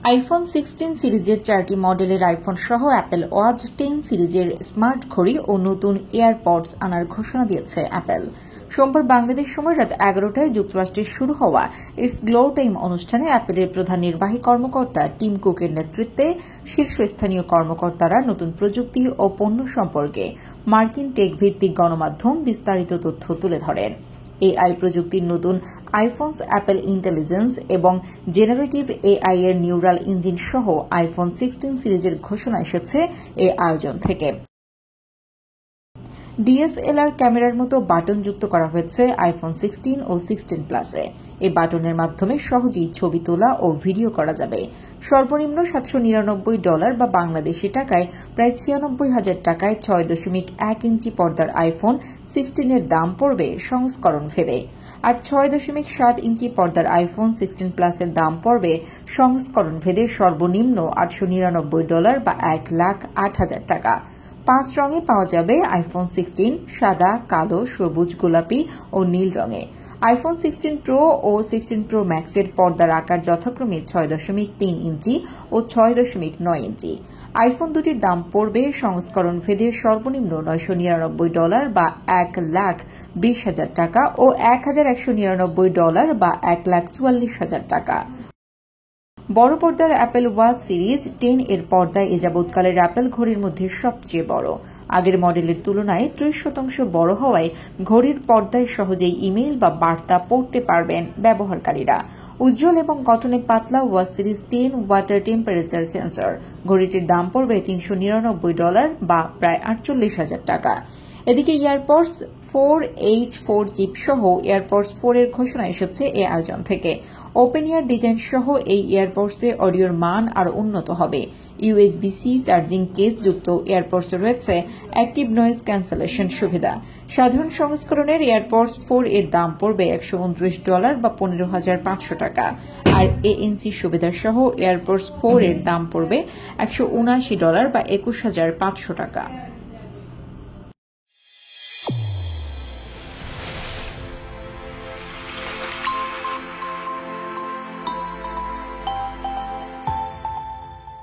IPhone 16 সিরিজের 4টি মডেলের আইফোন সহ অ্যাপল ওয়াচ 10 সিরিজের স্মার্ট ঘড়ি ও নতুন এয়ারপডস আনার ঘোষণা দিয়েছে অ্যাপল। সোমবার বাংলাদেশ সময় রাত 11টায় যুক্তরাষ্ট্রে শুরু হওয়া ইটস গ্লো টাইম অনুষ্ঠানে অ্যাপলের প্রধান নির্বাহী কর্মকর্তা টিম কুকের নেতৃত্বে শীর্ষস্থানীয় কর্মকর্তারা নতুন প্রযুক্তি ও পণ্য সম্পর্কে মার্কিন টেক ভিত্তিক গণমাধ্যম বিস্তারিত তথ্য তুলে ধরেন। এআই প্রযুক্তির নতুন আইফোনস, অ্যাপল ইন্টেলিজেন্স এবং জেনারেটিভ এআই এর নিউরাল ইঞ্জিন সহ আইফোন 16 সিরিজের ঘোষণা এসেছে এ আয়োজন থেকে। ডিএসএলআর ক্যামেরার মতো বাটন যুক্ত করা হয়েছে আইফোন 16 ও 16 প্লাসে। এই বাটনের মাধ্যমে সহজেই ছবি তোলা ও ভিডিও করা যাবে। সর্বনিম্ন $799 বা বাংলাদেশি টাকায় প্রায় 96,000 টাকায় 6.1 ইঞ্চি পর্দার আইফোন 16 এর দাম পড়বে সংস্করণ ভেদে, আর 6.7 ইঞ্চি পর্দার আইফোন 16 প্লাসের দাম পড়বে সংস্করণ ভেদে সর্বনিম্ন $899 বা 1,08,000 টাকা। 5 রঙে পাওয়া যাবে আইফোন 16, সাদা, কালো, সবুজ, গোলাপি ও নীল রঙে। আইফোন 16 প্রো ও 16 প্রো ম্যাক্সের পর্দার আকার যথাক্রমে 6.3 ইঞ্চি ও 6.9 ইঞ্চি। আইফোন দুটির দাম পড়বে সংস্করণ ভেদে সর্বনিম্ন $999 বা 1,20,000 টাকা ও $1,199 বা 1,44,000 টাকা। বড় পর্দার অ্যাপল ওয়াচ সিরিজ 10 এর পর্দায় এ যাবৎকালের অ্যাপল ঘড়ির মধ্যে সবচেয়ে বড়। আগের মডেলের তুলনায় 30% বড় হওয়ায় ঘড়ির পর্দায় সহজেই ইমেইল বা বার্তা পড়তে পারবেন ব্যবহারকারীরা। উজ্জ্বল এবং গঠনে পাতলা watch series 10 water temperature sensor. ঘড়িটির দাম পড়বে $399 বা প্রায় 48,000 টাকা। এদিকে এয়ারপডস 4H4 চিপ সহ এয়ারপডস 4 এর ঘোষণা এসেছে এ আয়োজন থেকে। ওপেন ইয়ার ডিজাইন সহ এই এয়ারপডসে অডিওর মান আরও উন্নত হবে। USB-C চার্জিং কেস যুক্ত এয়ারপডসে রয়েছে অ্যাক্টিভ নয়েজ ক্যান্সেলেশন সুবিধা। সাধারণ সংস্করণের এয়ারপডস 4 এর দাম পড়বে $129 বা 15,500 টাকা, আর ANC সুবিধা সহ এয়ারপডস 4 এর দাম পড়বে $179 বা 21,500 টাকা।